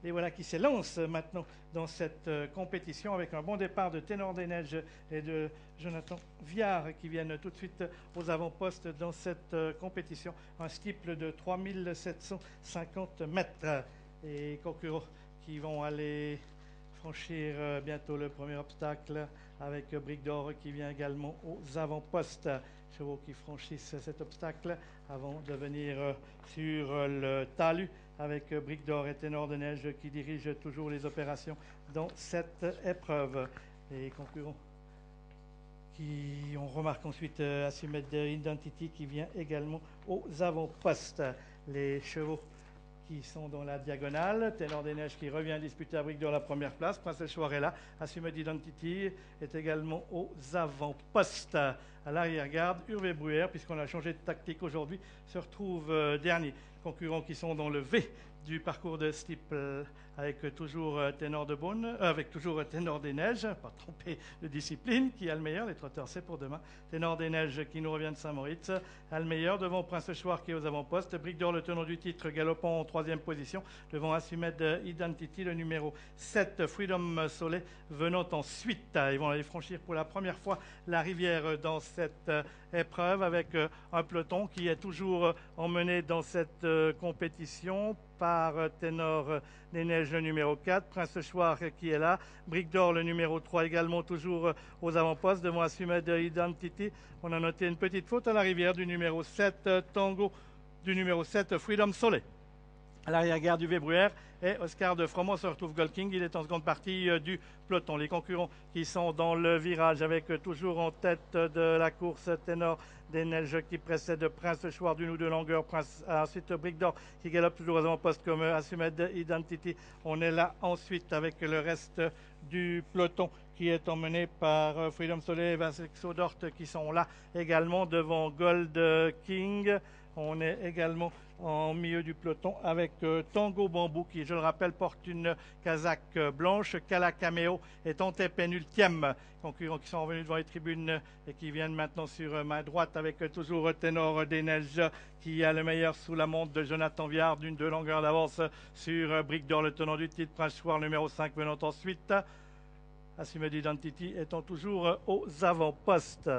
Et voilà qui s'élance maintenant dans cette compétition avec un bon départ de Ténor des Neiges et de Jonathan Viard qui viennent tout de suite aux avant-postes dans cette compétition. Un steeple de 3750 mètres. Et concurrents qui vont aller franchir bientôt le premier obstacle avec Brique d'Or qui vient également aux avant-postes. Chevaux qui franchissent cet obstacle avant de venir sur le talus avec Brique d'Or et Ténor de Neige qui dirigent toujours les opérations dans cette épreuve. Les concurrents qui on remarque ensuite Assumed Identity qui vient également aux avant-postes. Les chevaux qui sont dans la diagonale. Ténor des Neiges qui revient disputer à Brique d'Or la première place. Princesse Chouard est là. Assumed Identity est également aux avant-postes. À l'arrière-garde, Urvé Bruère, puisqu'on a changé de tactique aujourd'hui, se retrouve dernier. Concurrents qui sont dans le V du parcours de steeple avec toujours Ténor de Beaune, avec toujours Ténor des Neiges, pas tromper de discipline, qui a le meilleur, les trotteurs c'est pour demain. Ténor des Neiges qui nous revient de Saint-Moritz, a le meilleur, devant Prince Chouard qui est aux avant-postes, Brique d'Or le tenant du titre galopant en troisième position, devant Assumed Identity, le numéro 7, Freedom Soleil venant ensuite. Ils vont aller franchir pour la première fois la rivière dans cette épreuve avec un peloton qui est toujours emmené dans cette compétition par Ténor des Neiges le numéro 4, Prince Chouard qui est là, Brique d'Or le numéro 3 également toujours aux avant-postes devant Assumed Identity. On a noté une petite faute à la rivière du numéro 7, Tango du numéro 7, Freedom Soleil. À l'arrière-garde du Vébruère et Oscar de Fromont se retrouve Gold King. Il est en seconde partie du peloton. Les concurrents qui sont dans le virage avec toujours en tête de la course Ténor des Neiges qui précède Prince Chouard d'une ou deux longueurs. Ensuite Brique d'Or qui galope toujours aux avant-postes comme Assumed Identity. On est là ensuite avec le reste du peloton qui est emmené par Freedom Soleil et Vasexo Dort qui sont là également devant Gold King. On est également en milieu du peloton avec Tango Bambou qui, je le rappelle, porte une casaque blanche. Kala Cameo est en pénultième. Concurrents qui sont revenus devant les tribunes et qui viennent maintenant sur main droite avec toujours Ténor des Neiges qui a le meilleur sous la montre de Jonathan Viard d'une 2 longueurs d'avance sur Brique d'Or, le tenant du titre. Prince Chouard numéro 5 venant ensuite. Assumed Identity étant toujours aux avant-postes.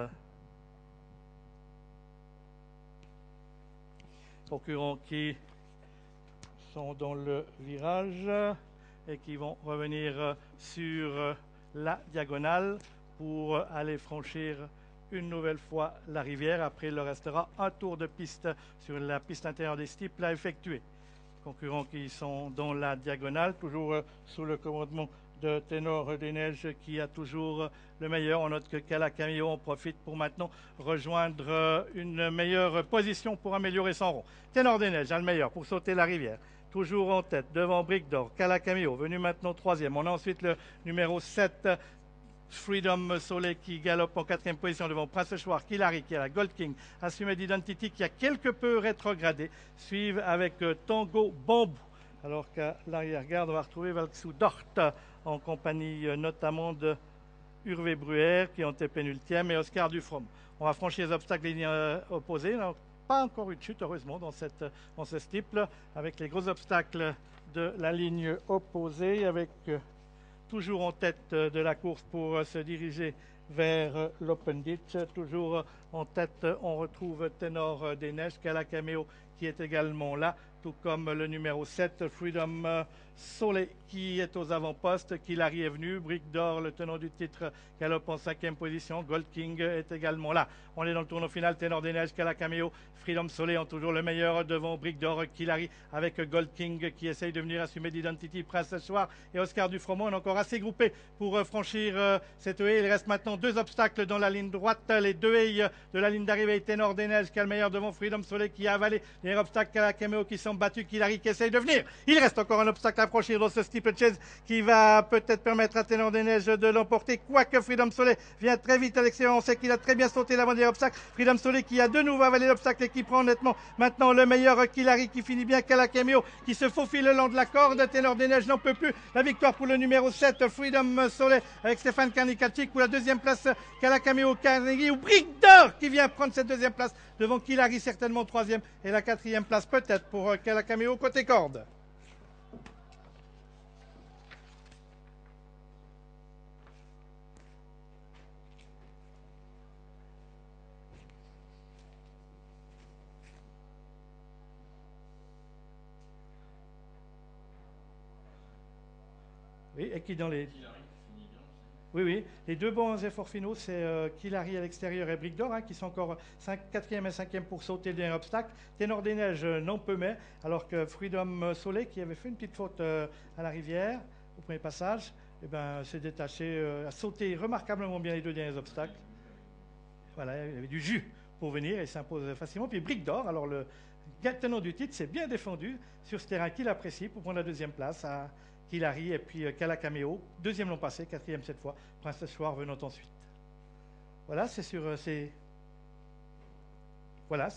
Concurrents qui sont dans le virage et qui vont revenir sur la diagonale pour aller franchir une nouvelle fois la rivière. Après, il leur restera un tour de piste sur la piste intérieure des steeples à effectuer. Concurrents qui sont dans la diagonale, toujours sous le commandement de Ténor des Neiges qui a toujours le meilleur. On note que Kala Cameo en profite pour maintenant rejoindre une meilleure position pour améliorer son rond. Ténor des Neiges a le meilleur pour sauter la rivière. Toujours en tête devant Brique d'Or. Kala Cameo venu maintenant troisième. On a ensuite le numéro 7 Freedom Soleil qui galope en quatrième position devant Prince Chouard, Kilari qui a la Gold King, Assumed Identity qui a quelque peu rétrogradé, suivent avec Tango Bambou. Alors qu'à l'arrière-garde, on va retrouver Valksou Dort en compagnie notamment de Urvé Bruère qui est en pénultième et Oscar Dufrom. On va franchir les obstacles lignes opposées. Alors, pas encore eu de chute, heureusement, dans ce steeple, avec les gros obstacles de la ligne opposée, avec toujours en tête de la course pour se diriger vers l'Open Ditch. Toujours en tête, on retrouve Ténor des Neiges, Kala Cameo qui est également là, tout comme le numéro 7, Freedom Soleil, qui est aux avant-postes. Kilari est venu, Brique d'Or, le tenant du titre, galope en cinquième position. Gold King est également là. On est dans le tournoi final, Ténor des Neiges, Kala Cameo, Freedom Soleil ont toujours le meilleur devant Brique d'Or, Kilari, avec Gold King qui essaye de venir assumer d'Identity, Prince Chouard et Oscar Dufromont. On est encore assez groupé pour franchir cette haie. Il reste maintenant 2 obstacles dans la ligne droite. Les 2 haies de la ligne d'arrivée, Ténor des Neiges qui a le meilleur devant Freedom Soleil qui a avalé les obstacles, Kala Cameo qui sont battus, Kilari qui essaye de venir. Il reste encore un obstacle à franchir dans ce steeplechase qui va peut-être permettre à Ténor des Neiges de l'emporter, quoique Freedom Soleil vient très vite à l'extérieur. On sait qu'il a très bien sauté l'avant-dernier obstacle. Freedom Soleil qui a de nouveau avalé l'obstacle et qui prend nettement maintenant le meilleur, Kilari qui finit bien, Kala Cameo qui se faufile le long de la corde. Ténor des Neiges n'en peut plus. La victoire pour le numéro 7, Freedom Soleil, avec Stéphane Karnikacik pour la deuxième place, Kala Cameo Carnegie ou Brique d'Or qui vient prendre cette deuxième place devant Kilari certainement troisième et la quatrième place peut-être pour Kala Cameo côté corde. Oui, et qui dans les... Qu'il arrive, finit bien aussi. Oui, oui. Les deux bons efforts finaux, c'est Killary à l'extérieur et Brique d'Or, hein, qui sont encore 4e et 5e pour sauter le dernier obstacle. Ténor des Neiges, non peu mais, alors que Freedom Soleil, qui avait fait une petite faute à la rivière, au premier passage, eh ben, s'est détaché, a sauté remarquablement bien les deux derniers obstacles. Voilà, il avait du jus pour venir et s'impose facilement. Puis Brique d'Or, alors le tenant du titre, s'est bien défendu sur ce terrain qu'il apprécie pour prendre la deuxième place à Killary et puis Calacameo. Deuxième l'an passé, quatrième cette fois. Prince Soir venant ensuite. Voilà, c'est sur ces. Voilà.